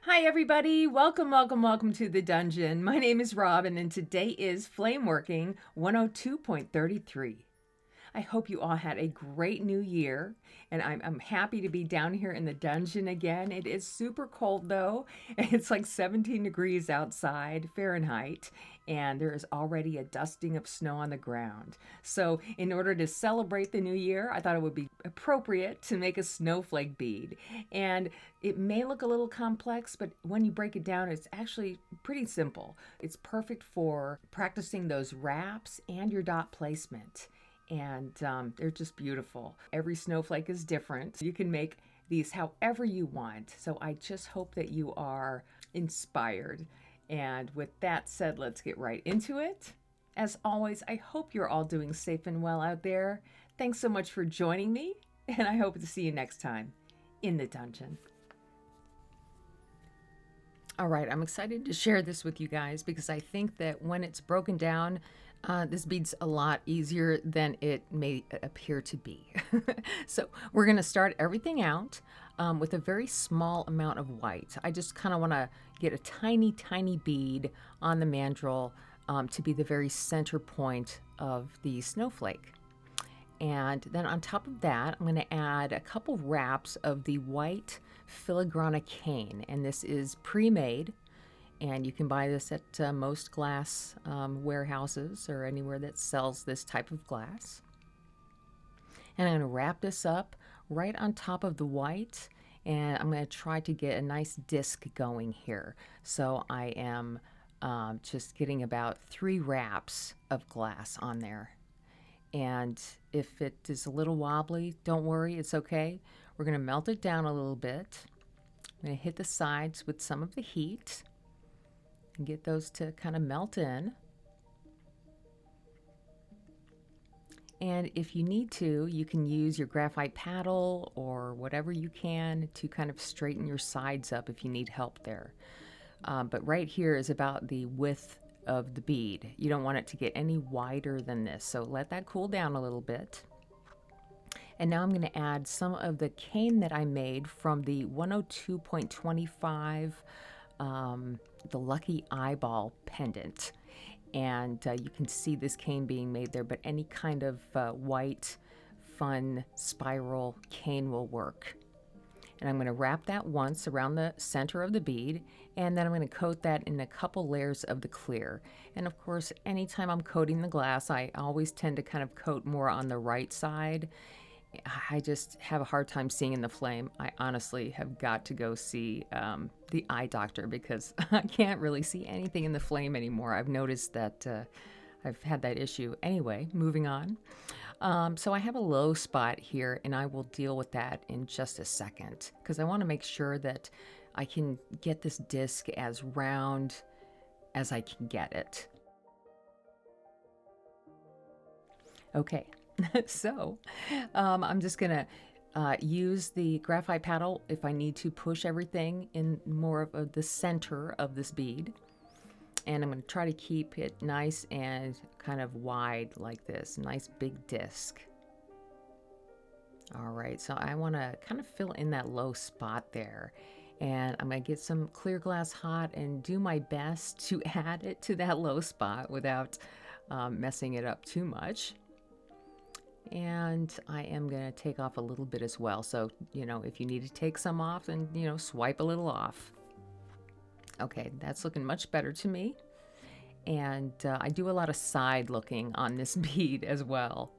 Hi everybody, welcome to the dungeon. My name is Robin and today is Flameworking 102.33. I hope you all had a great new year, and I'm happy to be down here in the dungeon again. It is super cold though. It's like 17 degrees outside Fahrenheit, and there is already a dusting of snow on the ground. So, in order to celebrate the new year, I thought it would be appropriate to make a snowflake bead. And it may look a little complex, but when you break it down, it's actually pretty simple. It's perfect for practicing those wraps and your dot placement, and they're just beautiful. Every snowflake is different. You can make these however you want. So I just hope that you are inspired. And with that said, let's get right into it. As always, I hope you're all doing safe and well out there. Thanks so much for joining me, and I hope to see you next time in the dungeon. All right, I'm excited to share this with you guys because I think that when it's broken down, this bead's a lot easier than it may appear to be. So we're going to start everything out with a very small amount of white. I just kind of want to get a tiny bead on the mandrel to be the very center point of the snowflake. And then on top of that, I'm going to add a couple wraps of the white filigrana cane. And this is pre-made. And you can buy this at most glass warehouses or anywhere that sells this type of glass. And I'm going to wrap this up right on top of the white. And I'm going to try to get a nice disc going here. So I am just getting about 3 wraps of glass on there. And if it is a little wobbly, don't worry, it's okay. We're going to melt it down a little bit. I'm going to hit the sides with some of the heat and get those to kind of melt in. And if you need to, you can use your graphite paddle or whatever you can to kind of straighten your sides up if you need help there. But right here is about the width of the bead. You don't want it to get any wider than this, so let that cool down a little bit. And now I'm going to add some of the cane that I made from the 102.25 the Lucky Eyeball pendant. And you can see this cane being made there, but any kind of white fun spiral cane will work. And I'm going to wrap that once around the center of the bead, and then I'm going to coat that in a couple layers of the clear. And of course, anytime I'm coating the glass, I always tend to kind of coat more on the right side. I just have a hard time seeing in the flame. I honestly have got to go see the eye doctor because I can't really see anything in the flame anymore. I've noticed that I've had that issue. Anyway, moving on. So I have a low spot here, and I will deal with that in just a second because I want to make sure that I can get this disc as round as I can get it. Okay. So I'm just going to use the graphite paddle if I need to push everything in more of the center of this bead. And I'm going to try to keep it nice and kind of wide like this, nice big disc. All right, so I want to kind of fill in that low spot there. And I'm going to get some clear glass hot and do my best to add it to that low spot without messing it up too much. And I am going to take off a little bit as well. So, if you need to take some off, then, swipe a little off. Okay, that's looking much better to me. And I do a lot of side looking on this bead as well.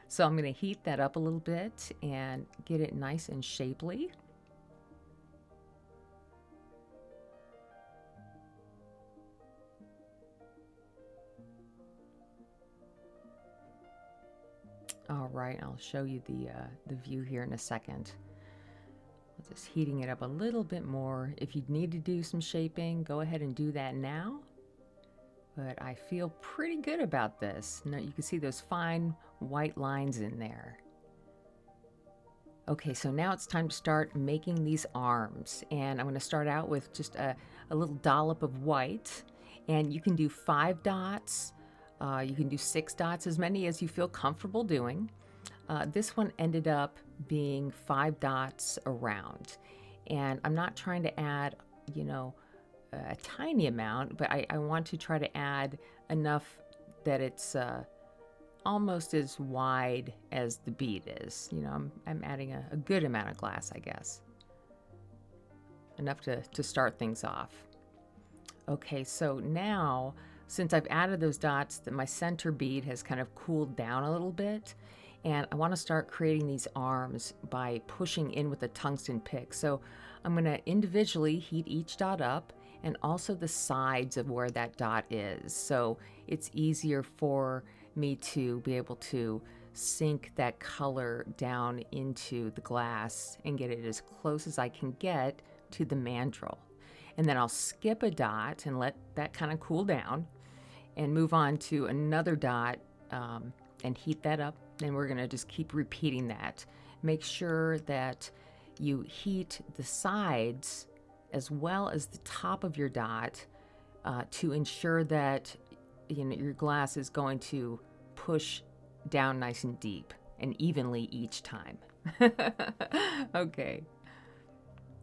So I'm going to heat that up a little bit and get it nice and shapely. All right, I'll show you the view here in a second. I'm just heating it up a little bit more. If you need to do some shaping, go ahead and do that now. But I feel pretty good about this. Now you can see those fine white lines in there. Okay, so now it's time to start making these arms. And I'm going to start out with just a little dollop of white. And you can do 5 dots. You can do 6 dots, as many as you feel comfortable doing. This one ended up being 5 dots around. And I'm not trying to add you know, a tiny amount, but I want to try to add enough that it's almost as wide as the bead is. You know, I'm adding a good amount of glass, I guess. Enough to start things off. Okay, so now, since I've added those dots, my center bead has kind of cooled down a little bit. And I want to start creating these arms by pushing in with a tungsten pick. So I'm going to individually heat each dot up and also the sides of where that dot is. So it's easier for me to be able to sink that color down into the glass and get it as close as I can get to the mandrel. And then I'll skip a dot and let that kind of cool down and move on to another dot and heat that up. And we're going to just keep repeating that. Make sure that you heat the sides as well as the top of your dot to ensure that your glass is going to push down nice and deep and evenly each time. Okay,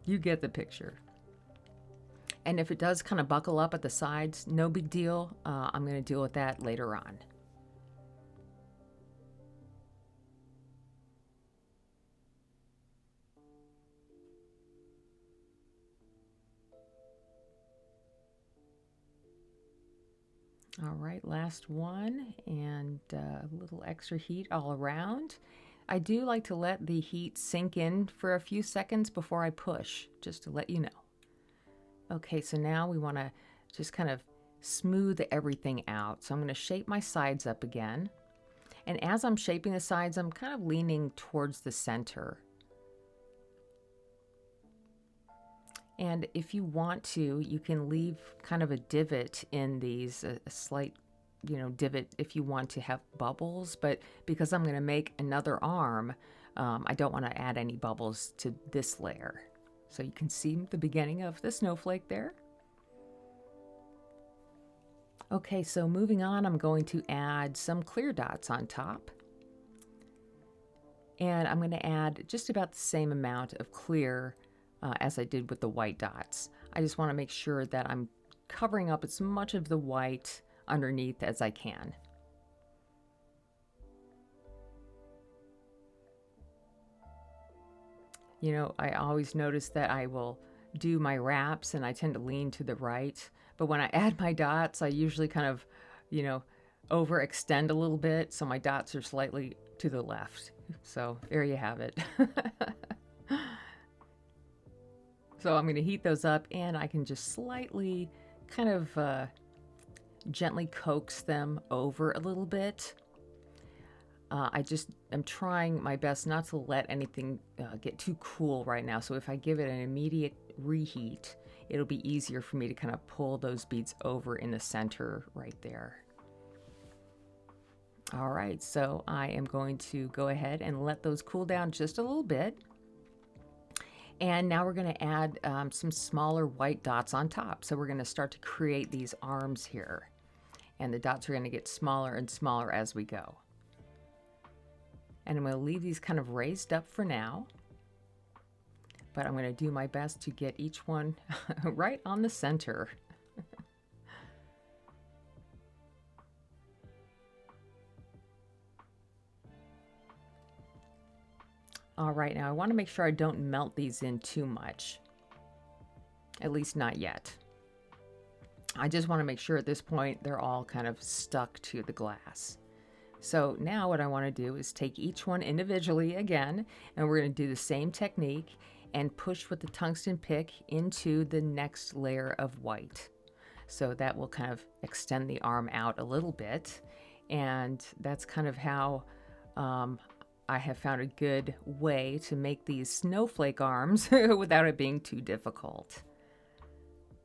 you get the picture. And if it does kind of buckle up at the sides, no big deal. I'm going to deal with that later on. All right, last one, and a little extra heat all around. I do like to let the heat sink in for a few seconds before I push, just to let you know. Okay, so now we want to just kind of smooth everything out. So I'm going to shape my sides up again. And as I'm shaping the sides, I'm kind of leaning towards the center. And if you want to, you can leave kind of a divot in these, a slight, divot if you want to have bubbles. But because I'm going to make another arm, I don't want to add any bubbles to this layer. So you can see the beginning of the snowflake there. Okay, so moving on, I'm going to add some clear dots on top. And I'm going to add just about the same amount of clear as I did with the white dots. I just want to make sure that I'm covering up as much of the white underneath as I can. I always notice that I will do my wraps and I tend to lean to the right. But when I add my dots, I usually kind of, overextend a little bit. So my dots are slightly to the left. So there you have it. So I'm going to heat those up and I can just slightly kind of gently coax them over a little bit. I'm trying my best not to let anything get too cool right now. So if I give it an immediate reheat, it'll be easier for me to kind of pull those beads over in the center right there. All right, so I am going to go ahead and let those cool down just a little bit. And now we're going to add some smaller white dots on top. So we're going to start to create these arms here. And the dots are going to get smaller and smaller as we go. And I'm going to leave these kind of raised up for now. But I'm going to do my best to get each one right on the center. All right, now I want to make sure I don't melt these in too much. At least not yet. I just want to make sure at this point they're all kind of stuck to the glass. So now what I want to do is take each one individually again, and we're going to do the same technique and push with the tungsten pick into the next layer of white. So that will kind of extend the arm out a little bit. And that's kind of how I have found a good way to make these snowflake arms without it being too difficult.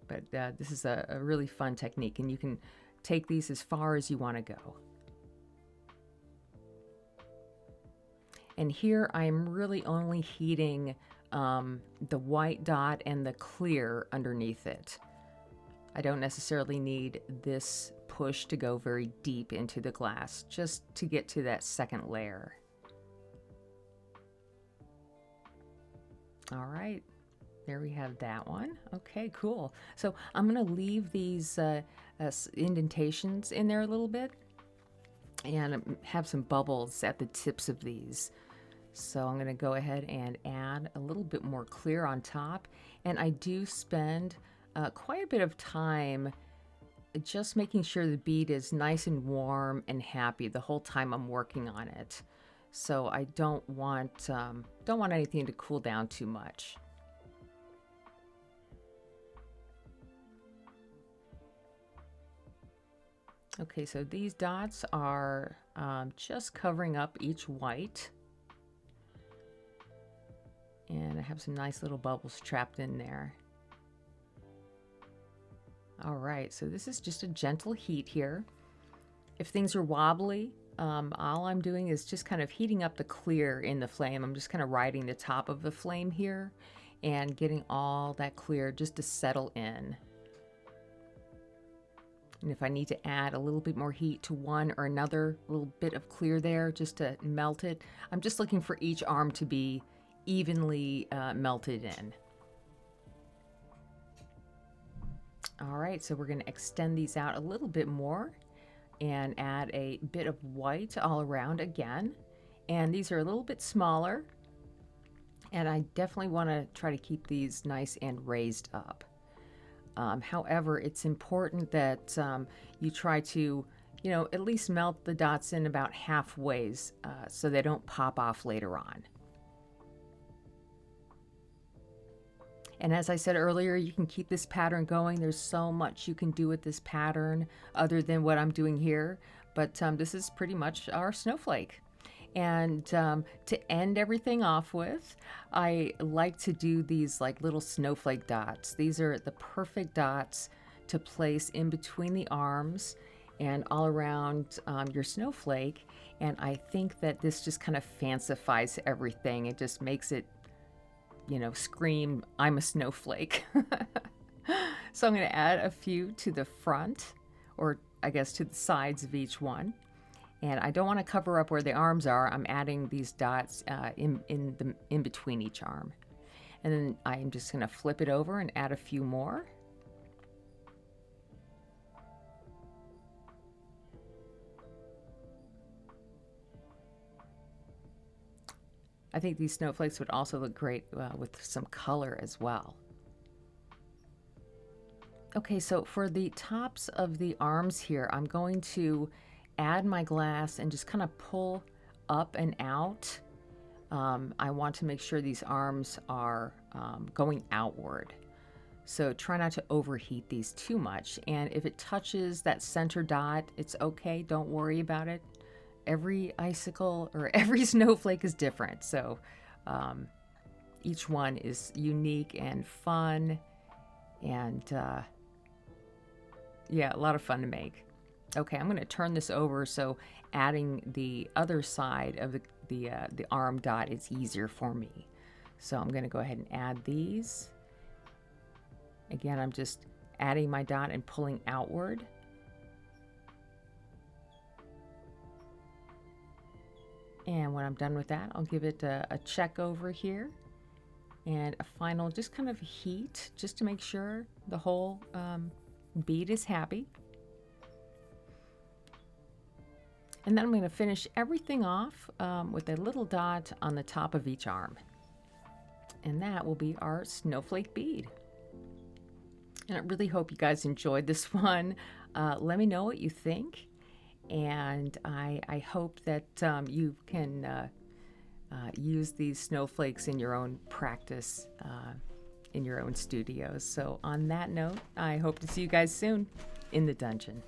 But this is a really fun technique, and you can take these as far as you want to go. And here I'm really only heating the white dot and the clear underneath it. I don't necessarily need this push to go very deep into the glass, just to get to that second layer. All right, There we have that one. Okay, cool. So I'm going to leave these indentations in there a little bit and have some bubbles at the tips of these. So I'm going to go ahead and add a little bit more clear on top. And I do spend quite a bit of time just making sure the bead is nice and warm and happy the whole time I'm working on it. So I don't want anything to cool down too much. Okay, so these dots are just covering up each white. And I have some nice little bubbles trapped in there. All right, so this is just a gentle heat here. If things are wobbly, all I'm doing is just kind of heating up the clear in the flame. I'm just kind of riding the top of the flame here and getting all that clear just to settle in. And if I need to add a little bit more heat to one or another little bit of clear there just to melt it, I'm just looking for each arm to be evenly melted in. All right, so we're going to extend these out a little bit more and add a bit of white all around again. And these are a little bit smaller, and I definitely want to try to keep these nice and raised up. However, it's important that you try to, at least melt the dots in about halfway so they don't pop off later on. And as I said earlier, you can keep this pattern going. There's so much you can do with this pattern other than what I'm doing here. But this is pretty much our snowflake. And to end everything off with, I like to do these like little snowflake dots. These are the perfect dots to place in between the arms and all around your snowflake. And I think that this just kind of fancifies everything. It just makes it, scream, I'm a snowflake. So I'm going to add a few to the front, or I guess to the sides of each one. And I don't want to cover up where the arms are. I'm adding these dots in between each arm. And then I'm just going to flip it over and add a few more. I think these snowflakes would also look great with some color as well. Okay, so for the tops of the arms here, I'm going to add my glass and just kind of pull up and out. I want to make sure these arms are going outward. So try not to overheat these too much. And if it touches that center dot, it's okay. Don't worry about it. Every icicle or every snowflake is different. So each one is unique and fun. And yeah, a lot of fun to make. Okay, I'm going to turn this over so adding the other side of the arm dot is easier for me. So I'm going to go ahead and add these. Again, I'm just adding my dot and pulling outward. And when I'm done with that, I'll give it a check over here and a final just kind of heat just to make sure the whole bead is happy. And then I'm going to finish everything off with a little dot on the top of each arm. And that will be our snowflake bead. And I really hope you guys enjoyed this one. Let me know what you think. And I hope that you can use these snowflakes in your own practice, in your own studios. So on that note, I hope to see you guys soon in the dungeon.